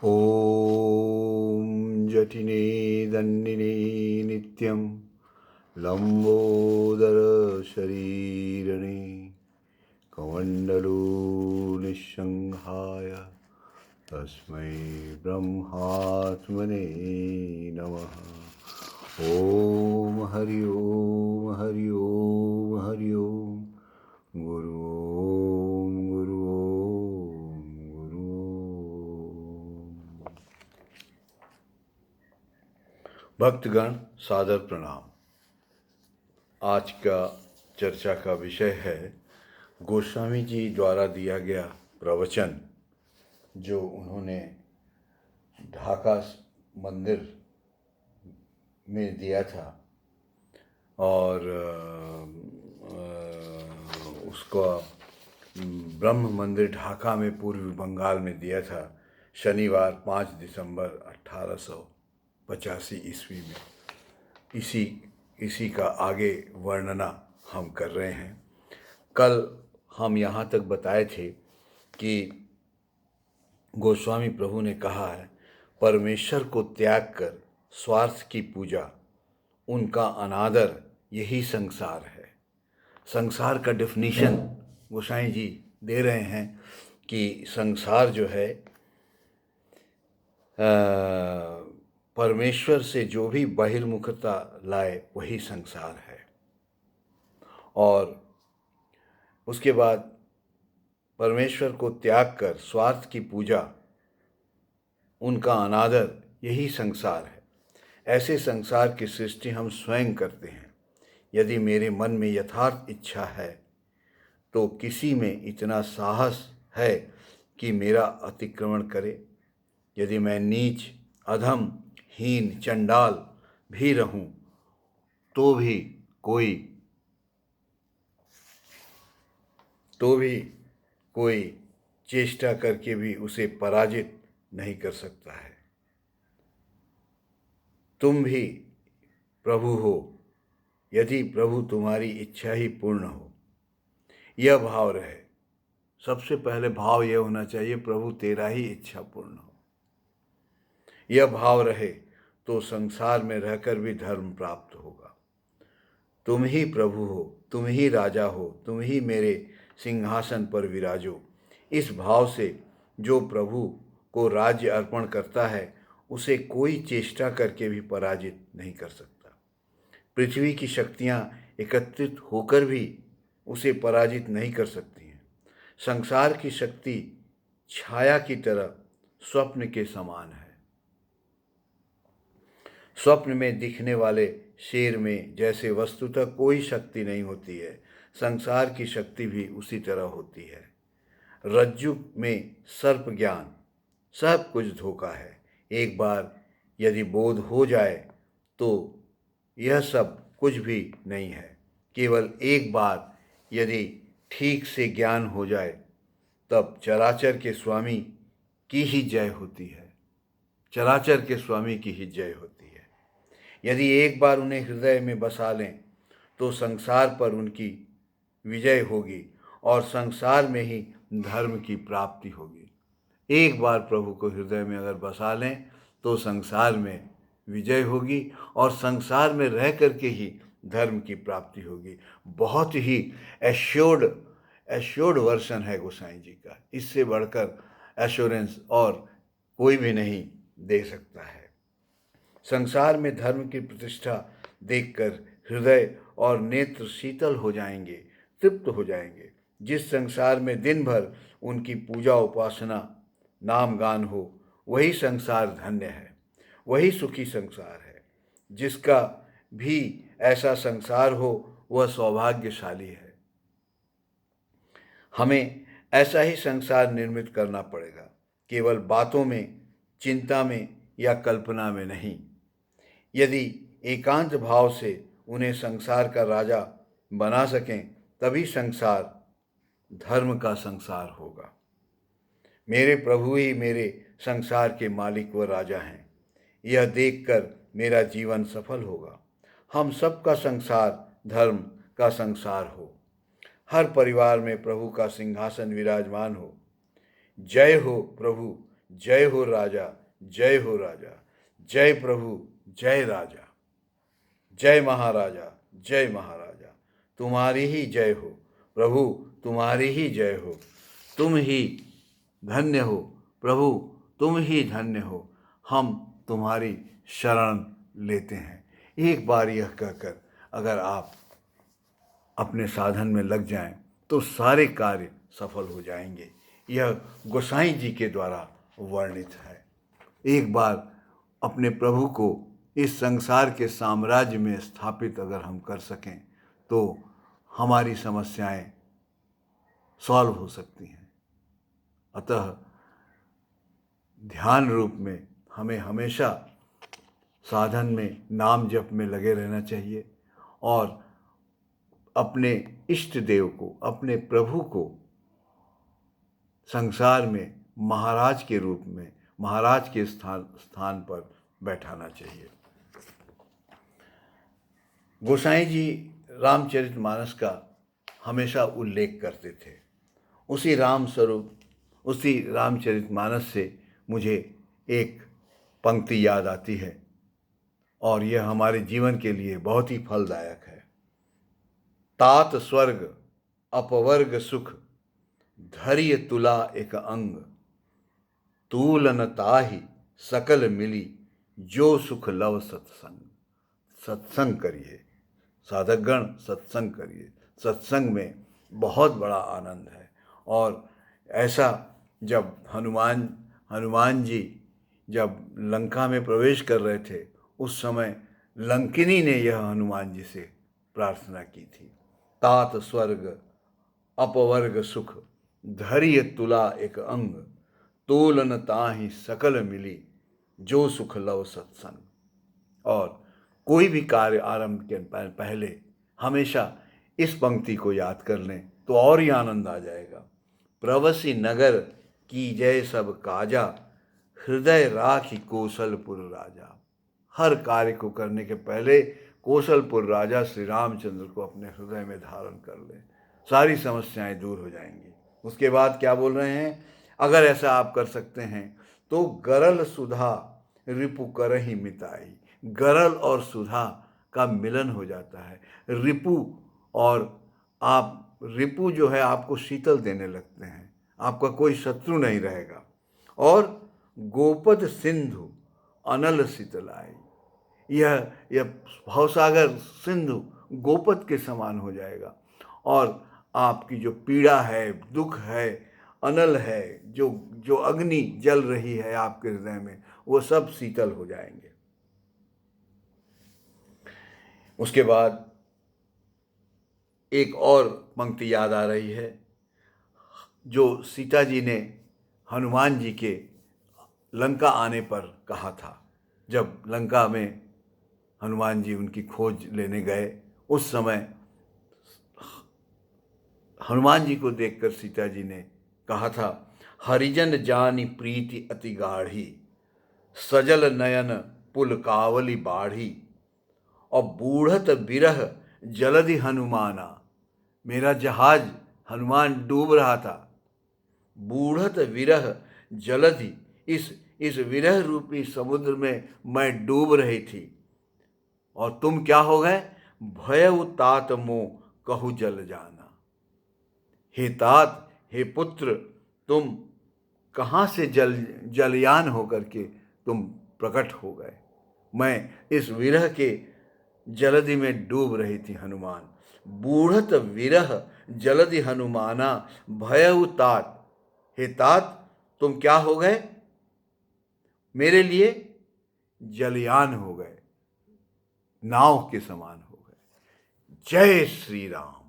ॐ जटिने दण्डिने नित्यं लम्बोदरशरीरणे कमण्डलो निःसंहाय तस्मै ब्रह्मात्मने नमः। ॐ हरि ओम हरि ओम हरि ओम। गुरु ओम गुरु ओम गुरु ओम। भक्तगण सादर प्रणाम। आज का चर्चा का विषय है गोस्वामी जी द्वारा दिया गया प्रवचन जो उन्होंने ढाका मंदिर में दिया था और उसका ब्रह्म मंदिर ढाका में पूर्वी बंगाल में दिया था शनिवार 5 दिसंबर 1885 ईस्वी में। इसी का आगे वर्णना हम कर रहे हैं। कल हम यहाँ तक बताए थे कि गोस्वामी प्रभु ने कहा है परमेश्वर को त्याग कर स्वार्थ की पूजा, उनका अनादर, यही संसार है। संसार का डेफिनेशन गोसाई जी दे रहे हैं कि संसार जो है परमेश्वर से जो भी बहिर्मुखता लाए वही संसार है। और उसके बाद परमेश्वर को त्याग कर स्वार्थ की पूजा, उनका अनादर, यही संसार है। ऐसे संसार की सृष्टि हम स्वयं करते हैं। यदि मेरे मन में यथार्थ इच्छा है तो किसी में इतना साहस है कि मेरा अतिक्रमण करे। यदि मैं नीच, अधम, हीन, चंडाल भी रहूं तो भी कोई चेष्टा करके भी उसे पराजित नहीं कर सकता है। तुम भी प्रभु हो, यदि प्रभु तुम्हारी इच्छा ही पूर्ण हो। यह भाव रहे। सबसे पहले भाव यह होना चाहिए प्रभु तेरा ही इच्छा पूर्ण हो। यह भाव रहे तो संसार में रहकर भी धर्म प्राप्त होगा। तुम ही प्रभु हो, तुम ही राजा हो, तुम ही मेरे सिंहासन पर विराजो। इस भाव से जो प्रभु को राज्य अर्पण करता है उसे कोई चेष्टा करके भी पराजित नहीं कर सकता। पृथ्वी की शक्तियाँ एकत्रित होकर भी उसे पराजित नहीं कर सकती हैं। संसार की शक्ति छाया की तरह स्वप्न के समान है। स्वप्न में दिखने वाले शेर में जैसे वस्तुतः कोई शक्ति नहीं होती है, संसार की शक्ति भी उसी तरह होती है। रज्जु में सर्प ज्ञान, सब कुछ धोखा है। एक बार यदि बोध हो जाए तो यह सब कुछ भी नहीं है। केवल एक बार यदि ठीक से ज्ञान हो जाए तब चराचर के स्वामी की ही जय होती है। चराचर के स्वामी की ही जय होती है। यदि एक बार उन्हें हृदय में बसा लें तो संसार पर उनकी विजय होगी और संसार में ही धर्म की प्राप्ति होगी। एक बार प्रभु को हृदय में अगर बसा लें तो संसार में विजय होगी और संसार में रह करके ही धर्म की प्राप्ति होगी। बहुत ही एश्योर्ड वर्षन है गोसाई जी का। इससे बढ़कर एश्योरेंस और कोई भी नहीं दे सकता है। संसार में धर्म की प्रतिष्ठा देखकर हृदय और नेत्र शीतल हो जाएंगे, तृप्त हो जाएंगे। जिस संसार में दिन भर उनकी पूजा उपासना नाम गान हो वही संसार धन्य है, वही सुखी संसार है। जिसका भी ऐसा संसार हो वह सौभाग्यशाली है। हमें ऐसा ही संसार निर्मित करना पड़ेगा, केवल बातों में, चिंता में या कल्पना में नहीं। यदि एकांत भाव से उन्हें संसार का राजा बना सकें तभी संसार धर्म का संसार होगा। मेरे प्रभु ही मेरे संसार के मालिक व राजा हैं, यह देखकर मेरा जीवन सफल होगा। हम सबका संसार धर्म का संसार हो। हर परिवार में प्रभु का सिंहासन विराजमान हो। जय हो प्रभु जय हो राजा, जय हो राजा, जय प्रभु, जय राजा, जय महाराजा, जय महाराजा, तुम्हारी ही जय हो प्रभु, तुम्हारी ही जय हो, तुम ही धन्य हो प्रभु, तुम ही धन्य हो, हम तुम्हारी शरण लेते हैं। एक बार यह कहकर अगर आप अपने साधन में लग जाएं तो सारे कार्य सफल हो जाएंगे। यह गोसाई जी के द्वारा वर्णित है। एक बार अपने प्रभु को इस संसार के साम्राज्य में स्थापित अगर हम कर सकें तो हमारी समस्याएं सॉल्व हो सकती हैं। अतः ध्यान रूप में हमें हमेशा साधन में, नाम जप में लगे रहना चाहिए और अपने इष्ट देव को, अपने प्रभु को संसार में महाराज के रूप में, महाराज के स्थान पर बैठाना चाहिए। गोसाई जी रामचरितमानस का हमेशा उल्लेख करते थे। उसी रामचरितमानस से मुझे एक पंक्ति याद आती है और यह हमारे जीवन के लिए बहुत ही फलदायक है। तात स्वर्ग अपवर्ग सुख, धैर्य तुला एक अंग, तूलन ताहि सकल मिली, जो सुख लव सत्संग। सत्संग करिए साधकगण, सत्संग करिए। सत्संग में बहुत बड़ा आनंद है। और ऐसा जब हनुमान जी जब लंका में प्रवेश कर रहे थे उस समय लंकिनी ने यह हनुमान जी से प्रार्थना की थी। तात स्वर्ग अपवर्ग सुख, धैर्य तुला एक अंग, तोलन ताहि सकल मिली, जो सुख लव सत्संग। और कोई भी कार्य आरंभ के पहले हमेशा इस पंक्ति को याद कर लें तो और ही आनंद आ जाएगा। प्रवसी नगर की जय सब काजा, हृदय राखी कौशलपुर राजा। हर कार्य को करने के पहले कौशलपुर राजा श्री रामचंद्र को अपने हृदय में धारण कर लें, सारी समस्याएं दूर हो जाएंगी। उसके बाद क्या बोल रहे हैं, अगर ऐसा आप कर सकते हैं तो गरल सुधा रिपु करहि मिताई। गरल और सुधा का मिलन हो जाता है। रिपु जो है आपको शीतल देने लगते हैं, आपका कोई शत्रु नहीं रहेगा। और गोपद सिंधु अनल शीतलाई, यह भवसागर सिंधु गोपद के समान हो जाएगा और आपकी जो पीड़ा है, दुख है, अनल है, जो अग्नि जल रही है आपके हृदय में, वो सब शीतल हो जाएंगे। उसके बाद एक और पंक्ति याद आ रही है जो सीता जी ने हनुमान जी के लंका आने पर कहा था। जब लंका में हनुमान जी उनकी खोज लेने गए उस समय हनुमान जी को देखकर सीता जी ने कहा था, हरिजन जानी प्रीति अति गाढ़ी, सजल नयन पुल कावली बाढ़ी, और बूढ़त बिरह जलधि हनुमाना। मेरा जहाज हनुमान डूब रहा था। बूढ़त विरह जलधि, इस विरह रूपी समुद्र में मैं डूब रही थी और तुम क्या हो गए, भयउ तात मोह कहु जल जाना। हे तात, हे पुत्र, तुम कहाँ से जलयान होकर के तुम प्रकट हो गए। मैं इस विरह के जलधि में डूब रही थी हनुमान। बूढ़त विरह जलधि हनुमाना, भयउ तात। हे तात, तुम क्या हो गए, मेरे लिए जलयान हो गए, नाव के समान हो गए। जय श्री राम।